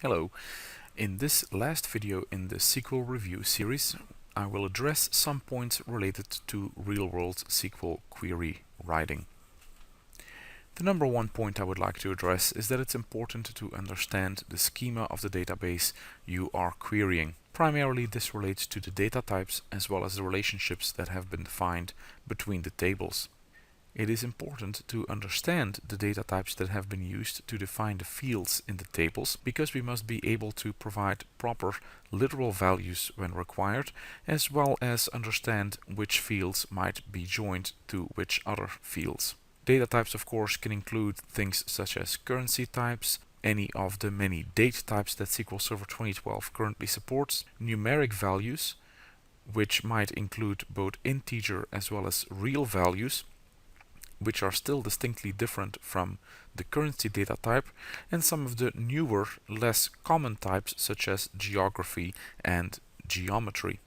Hello. In this last video in the SQL review series, I will address some points related to real-world SQL query writing. The number one point I would like to address is that it's important to understand the schema of the database you are querying. Primarily, this relates to the data types as well as the relationships that have been defined between the tables. It is important to understand the data types that have been used to define the fields in the tables, because we must be able to provide proper literal values when required, as well as understand which fields might be joined to which other fields. Data types, of course, can include things such as currency types, any of the many date types that SQL Server 2012 currently supports, numeric values, which might include both integer as well as real values, which are still distinctly different from the currency data type, and some of the newer, less common types such as geography and geometry.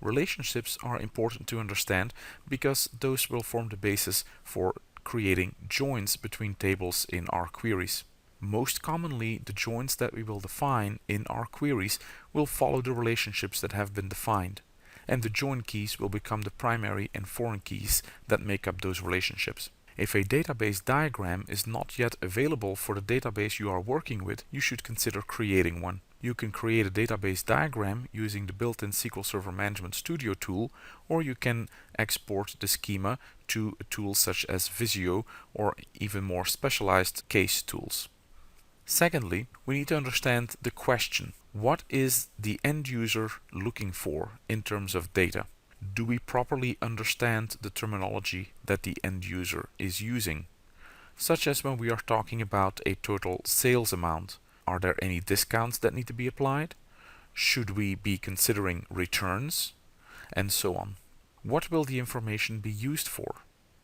Relationships are important to understand because those will form the basis for creating joins between tables in our queries. Most commonly, the joins that we will define in our queries will follow the relationships that have been defined, and the join keys will become the primary and foreign keys that make up those relationships. If a database diagram is not yet available for the database you are working with, you should consider creating one. You can create a database diagram using the built-in SQL Server Management Studio tool, or you can export the schema to a tool such as Visio or even more specialized case tools. Secondly, we need to understand the question. What is the end user looking for in terms of data? Do we properly understand the terminology that the end user is using? Such as when we are talking about a total sales amount. Are there any discounts that need to be applied? Should we be considering returns? And so on. What will the information be used for?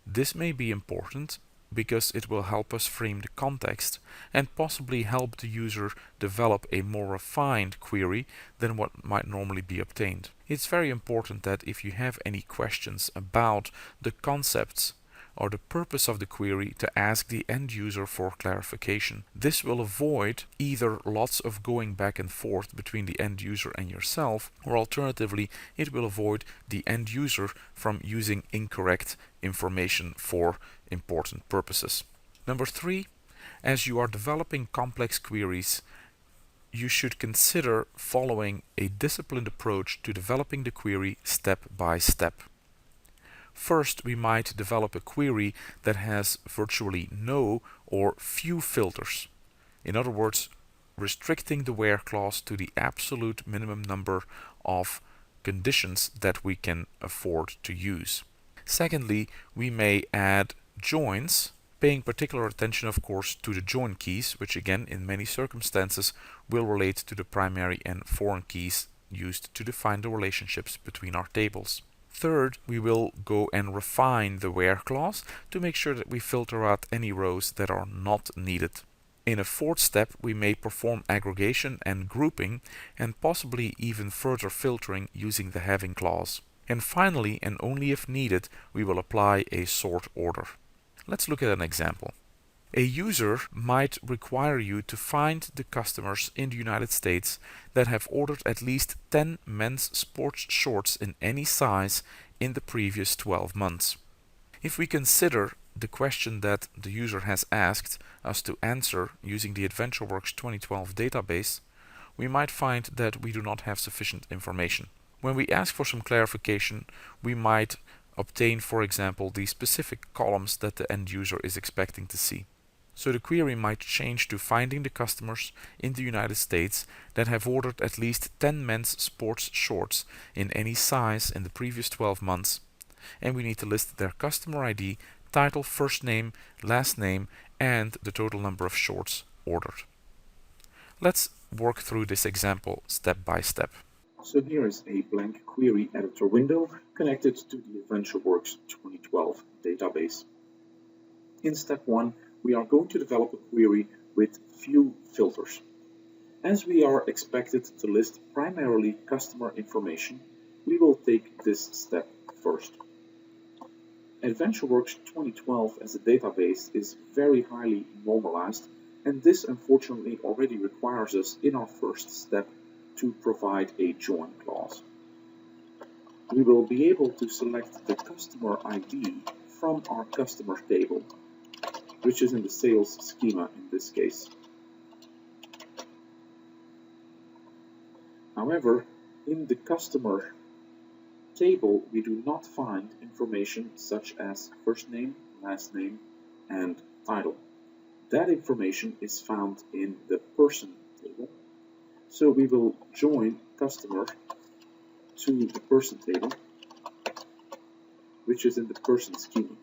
This may be important because it will help us frame the context and possibly help the user develop a more refined query than what might normally be obtained. It's very important that if you have any questions about the concepts or the purpose of the query, to ask the end user for clarification. This will avoid either lots of going back and forth between the end user and yourself, or alternatively, it will avoid the end user from using incorrect information for important purposes. Number 3, as you are developing complex queries, you should consider following a disciplined approach to developing the query step by step. First, we might develop a query that has virtually no or few filters. In other words, restricting the where clause to the absolute minimum number of conditions that we can afford to use. Secondly, we may add joins, paying particular attention, of course, to the join keys, which again, in many circumstances, will relate to the primary and foreign keys used to define the relationships between our tables. Third, we will go and refine the where clause to make sure that we filter out any rows that are not needed. In a fourth step, we may perform aggregation and grouping, and possibly even further filtering using the having clause. And finally, and only if needed, we will apply a sort order. Let's look at an example. A user might require you to find the customers in the United States that have ordered at least 10 men's sports shorts in any size in the previous 12 months. If we consider the question that the user has asked us to answer using the AdventureWorks 2012 database, we might find that we do not have sufficient information. When we ask for some clarification, we might obtain, for example, the specific columns that the end user is expecting to see. So the query might change to finding the customers in the United States that have ordered at least 10 men's sports shorts in any size in the previous 12 months, and we need to list their customer ID, title, first name, last name, and the total number of shorts ordered. Let's work through this example step by step. So here is a blank query editor window connected to the AdventureWorks 2012 database. In step 1, we are going to develop a query with few filters. As we are expected to list primarily customer information, we will take this step first. AdventureWorks 2012 as a database is very highly normalized, And this unfortunately already requires us in our first step to provide a join clause. We will be able to select the customer ID from our customer table, which is in the sales schema in this case. However, in the customer table, we do not find information such as first name, last name, and title. That information is found in the person table. So we will join customer to the person table, which is in the person schema.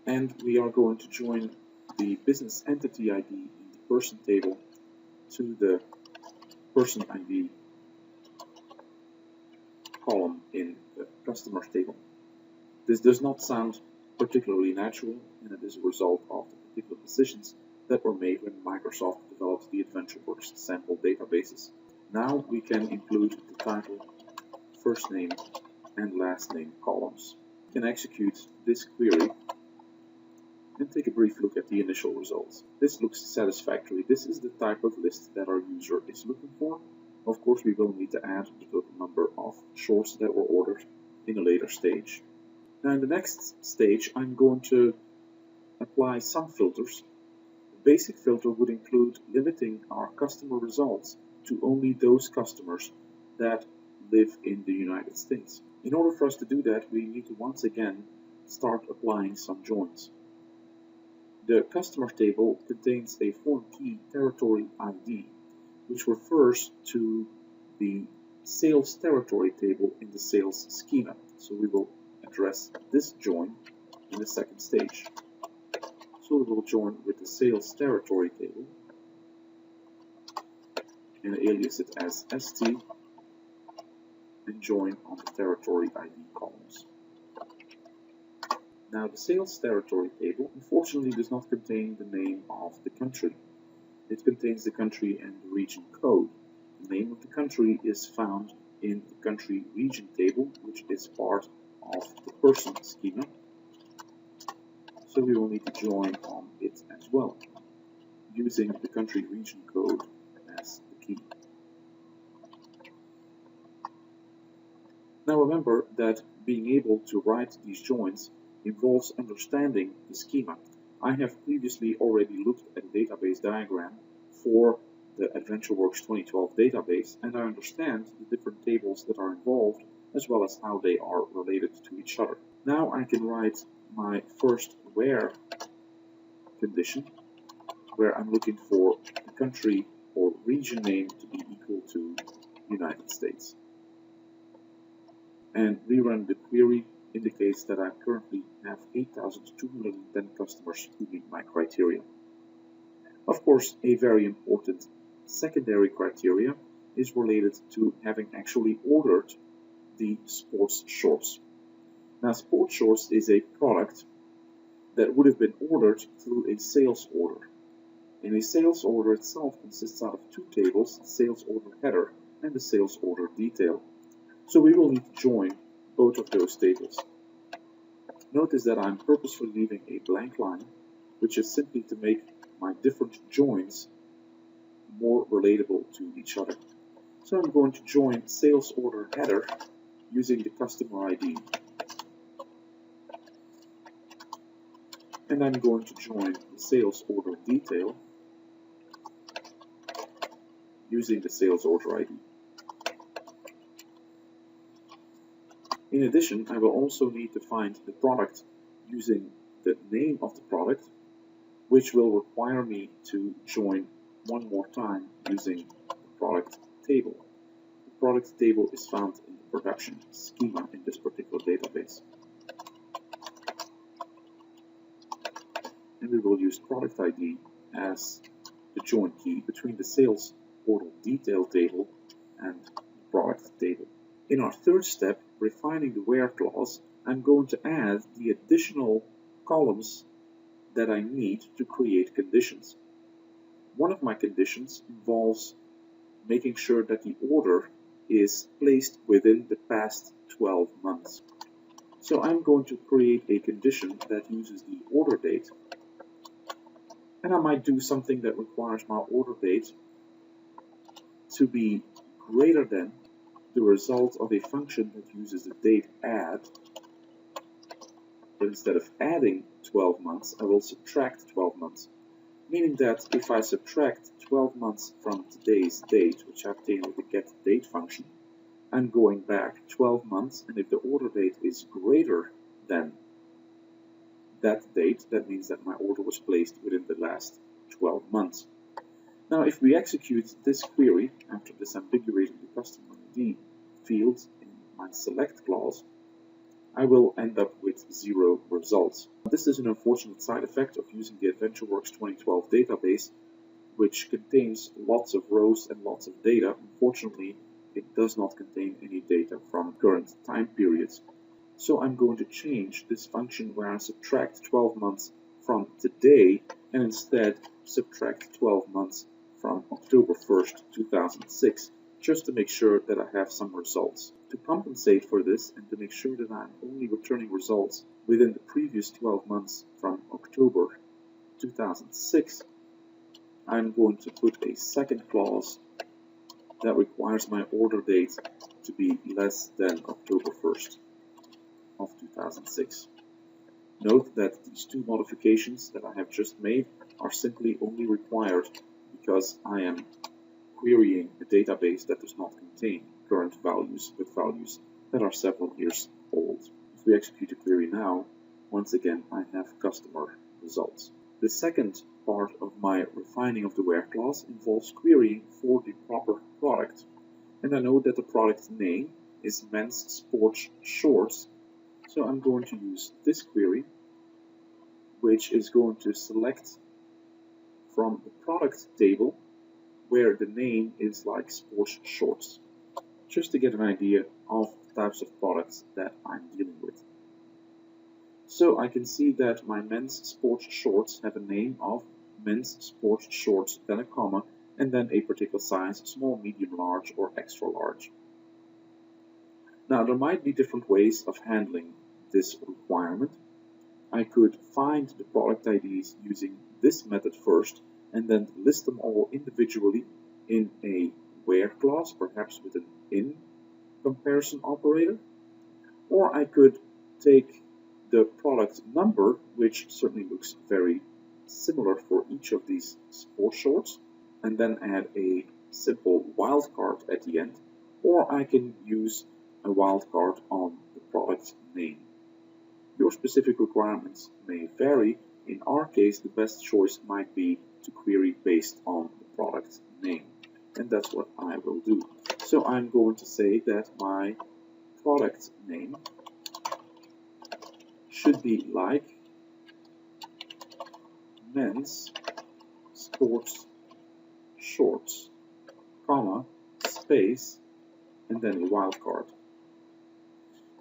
And we are going to join the business entity ID in the person table to the person ID column in the customer table. This does not sound particularly natural, and it is a result of the particular decisions that were made when Microsoft developed the AdventureWorks sample databases. Now we can include the title, first name, and last name columns. We can execute this query and take a brief look at the initial results. This looks satisfactory. This is the type of list that our user is looking for. Of course, we will need to add the total number of shorts that were ordered in a later stage. Now in the next stage, I'm going to apply some filters. The basic filter would include limiting our customer results to only those customers that live in the United States. In order for us to do that, we need to once again start applying some joins. The customer table contains a foreign key territory ID, which refers to the sales territory table in the sales schema. So we will address this join in the second stage. So we will join with the sales territory table and alias it as ST and join on the territory ID columns. Now the sales territory table unfortunately does not contain the name of the country. It contains the country and the region code. The name of the country is found in the country region table, which is part of the person schema. So we will need to join on it as well, using the country region code as the key. Now remember that being able to write these joins involves understanding the schema. I have previously already looked at a database diagram for the AdventureWorks 2012 database, and I understand the different tables that are involved as well as how they are related to each other. Now I can write my first where condition, where I'm looking for the country or region name to be equal to United States. And rerun the query indicates that I currently have 8,210 customers who meet my criteria. Of course, a very important secondary criteria is related to having actually ordered the sports shorts. Now, sports shorts is a product that would have been ordered through a sales order. And a sales order itself consists out of two tables, the sales order header and the sales order detail. So we will need to join both of those tables. Notice that I'm purposefully leaving a blank line, which is simply to make my different joins more relatable to each other. So I'm going to join sales order header using the customer ID. And I'm going to join the sales order detail using the sales order ID. In addition, I will also need to find the product using the name of the product, which will require me to join one more time using the product table. The product table is found in the production schema in this particular database. And we will use product ID as the join key between the sales order detail table and the product table. In our third step, refining the where clause, I'm going to add the additional columns that I need to create conditions. One of my conditions involves making sure that the order is placed within the past 12 months. So I'm going to create a condition that uses the order date, and I might do something that requires my order date to be greater than the result of a function that uses the date add, but instead of adding 12 months, I will subtract 12 months. Meaning that if I subtract 12 months from today's date, which I obtain with the getDate function, I'm going back 12 months, and if the order date is greater than that date, that means that my order was placed within the last 12 months. Now, if we execute this query after disambiguating the customer ID field in my select clause, I will end up with 0 results. This is an unfortunate side effect of using the AdventureWorks 2012 database, which contains lots of rows and lots of data. Unfortunately, it does not contain any data from current time periods. So I'm going to change this function where I subtract 12 months from today and instead subtract 12 months from October 1st, 2006, just to make sure that I have some results. To compensate for this and to make sure that I'm only returning results within the previous 12 months from October 2006, I'm going to put a second clause that requires my order date to be less than October 1st of 2006. Note that these two modifications that I have just made are simply only required because I am querying a database that does not contain current values, but values that are several years old. If we execute a query now, once again I have customer results. The second part of my refining of the where clause involves querying for the proper product. And I know that the product name is men's sports shorts, so I'm going to use this query, which is going to select from the product table where the name is like sports shorts, just to get an idea of the types of products that I'm dealing with. So I can see that my men's sports shorts have a name of men's sports shorts, then a comma, and then a particular size, small, medium, large, or extra large. Now, there might be different ways of handling this requirement. I could find the product IDs using this method first, and then list them all individually in a where clause, perhaps with an in comparison operator. Or I could take the product number, which certainly looks very similar for each of these sports shorts, and then add a simple wildcard at the end, or I can use a wildcard on the product name. Your specific requirements may vary. In our case, the best choice might be to query based on the product name, and that's what I will do. So I'm going to say that my product name should be like men's sports shorts, comma, space, and then a wildcard.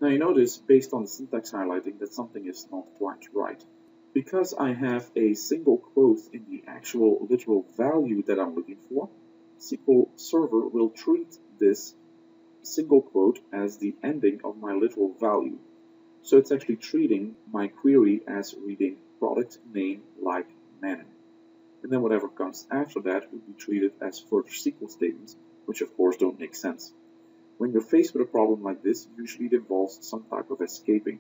Now you notice, based on the syntax highlighting, that something is not quite right. Because I have a single quote in the actual literal value that I'm looking for, SQL Server will treat this single quote as the ending of my literal value. So it's actually treating my query as reading product name like men. And then whatever comes after that will be treated as further SQL statements, which of course don't make sense. When you're faced with a problem like this, usually it involves some type of escaping.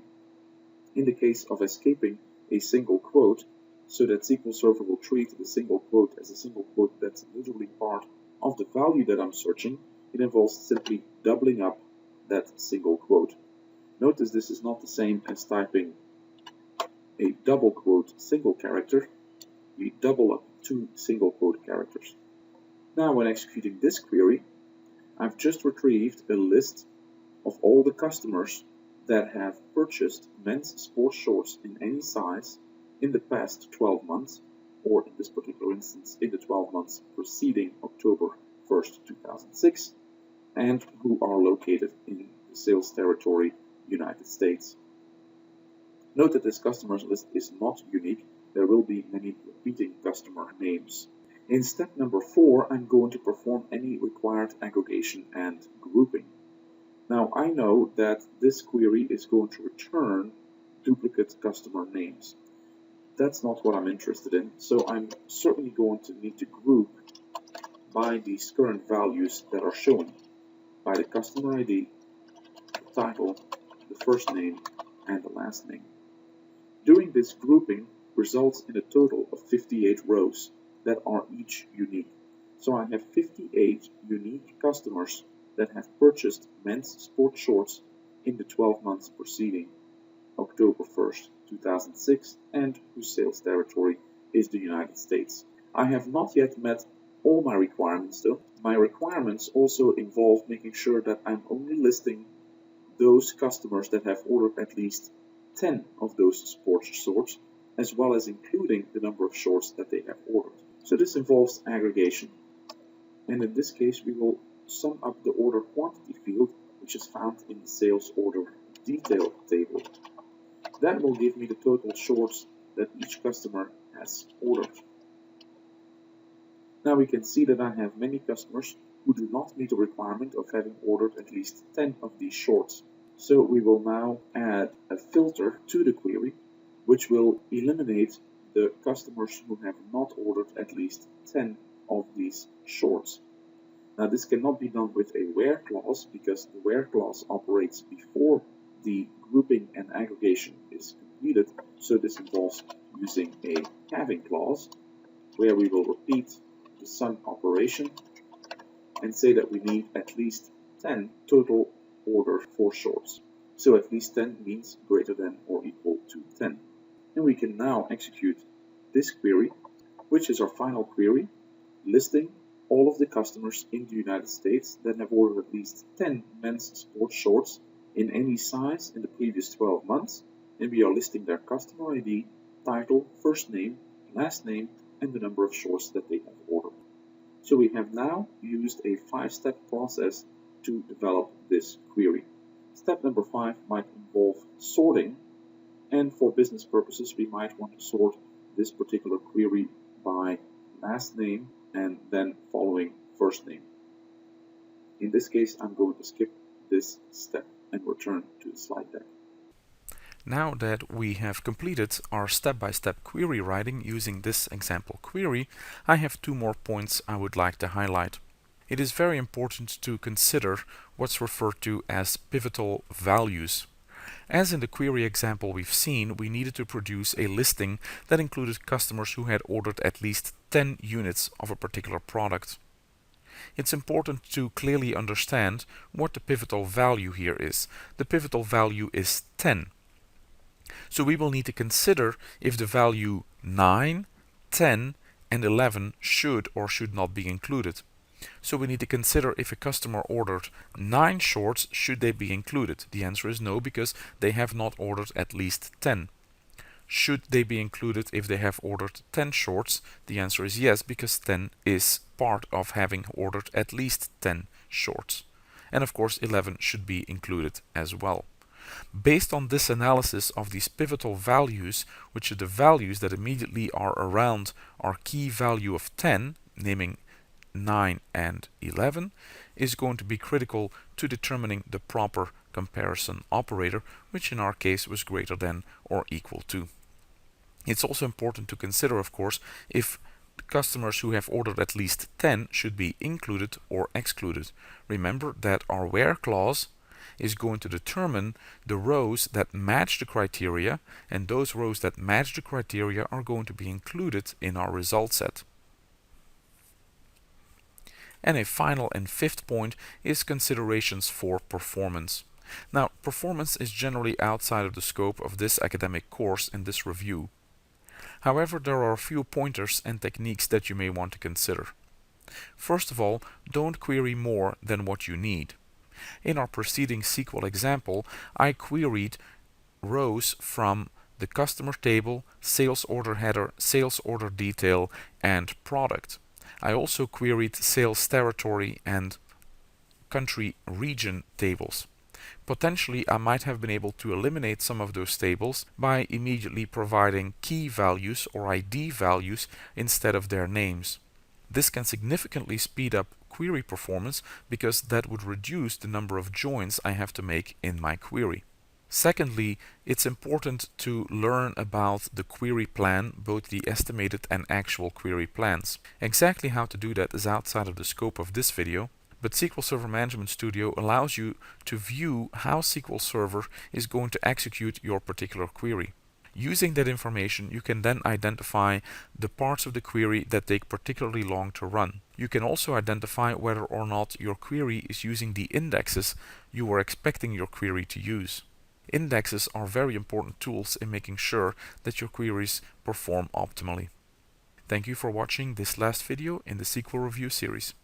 In the case of escaping a single quote, so that SQL Server will treat the single quote as a single quote that's literally part of the value that I'm searching, it involves simply doubling up that single quote. Notice this is not the same as typing a double quote single character. We double up two single quote characters. Now when executing this query, I've just retrieved a list of all the customers that have purchased men's sports shorts in any size in the past 12 months, or in this particular instance, in the 12 months preceding October 1st, 2006, and who are located in the sales territory United States. Note that this customers list is not unique. There will be many repeating customer names. In step number 4, I'm going to perform any required aggregation and grouping. Now I know that this query is going to return duplicate customer names. That's not what I'm interested in, so I'm certainly going to need to group by these current values that are shown, by the customer ID, the title, the first name, and the last name. Doing this grouping results in a total of 58 rows that are each unique. So I have 58 unique customers that have purchased men's sport shorts in the 12 months preceding October 1st, 2006, and whose sales territory is the United States. I have not yet met all my requirements though. My requirements also involve making sure that I'm only listing those customers that have ordered at least 10 of those sports shorts, as well as including the number of shorts that they have ordered. So this involves aggregation. And in this case, we will sum up the order quantity field, which is found in the sales order detail table. That will give me the total shorts that each customer has ordered. Now we can see that I have many customers who do not meet the requirement of having ordered at least 10 of these shorts. So we will now add a filter to the query, which will eliminate the customers who have not ordered at least 10 of these shorts. Now this cannot be done with a where clause because the where clause operates before the grouping and aggregation is completed. So this involves using a having clause where we will repeat the sum operation and say that we need at least 10 total ordered for shorts. So at least 10 means greater than or equal to 10. And we can now execute this query, which is our final query, listing all of the customers in the United States that have ordered at least 10 men's sports shorts in any size in the previous 12 months, and we are listing their customer ID, title, first name, last name, and the number of shorts that they have ordered. So we have now used a 5-step process to develop this query. Step number 5 might involve sorting, and for business purposes we might want to sort this particular query by last name and then following first name. In this case, I'm going to skip this step and return to the slide deck. Now that we have completed our step-by-step query writing using this example query, I have 2 more points I would like to highlight. It is very important to consider what's referred to as pivotal values. As in the query example we've seen, we needed to produce a listing that included customers who had ordered at least 10 units of a particular product. It's important to clearly understand what the pivotal value here is. The pivotal value is 10. So we will need to consider if the value 9, 10, and 11 should or should not be included. So we need to consider if a customer ordered 9 shorts, should they be included? The answer is no, because they have not ordered at least 10. Should they be included if they have ordered 10 shorts? The answer is yes, because 10 is part of having ordered at least 10 shorts. And of course 11 should be included as well. Based on this analysis of these pivotal values, which are the values that immediately are around our key value of 10, naming 9 and 11, is going to be critical to determining the proper comparison operator, which in our case was greater than or equal to. It's also important to consider, of course, if customers who have ordered at least 10 should be included or excluded. Remember that our where clause is going to determine the rows that match the criteria, and those rows that match the criteria are going to be included in our result set. And a final and 5th point is considerations for performance. Now, performance is generally outside of the scope of this academic course and this review. However, there are a few pointers and techniques that you may want to consider. First of all, don't query more than what you need. In our preceding SQL example, I queried rows from the customer table, sales order header, sales order detail, and product. I also queried sales territory and country region tables. Potentially, I might have been able to eliminate some of those tables by immediately providing key values or ID values instead of their names. This can significantly speed up query performance because that would reduce the number of joins I have to make in my query. Secondly, it's important to learn about the query plan, both the estimated and actual query plans. Exactly how to do that is outside of the scope of this video, but SQL Server Management Studio allows you to view how SQL Server is going to execute your particular query. Using that information, you can then identify the parts of the query that take particularly long to run. You can also identify whether or not your query is using the indexes you were expecting your query to use. Indexes are very important tools in making sure that your queries perform optimally. Thank you for watching this last video in the SQL Review series.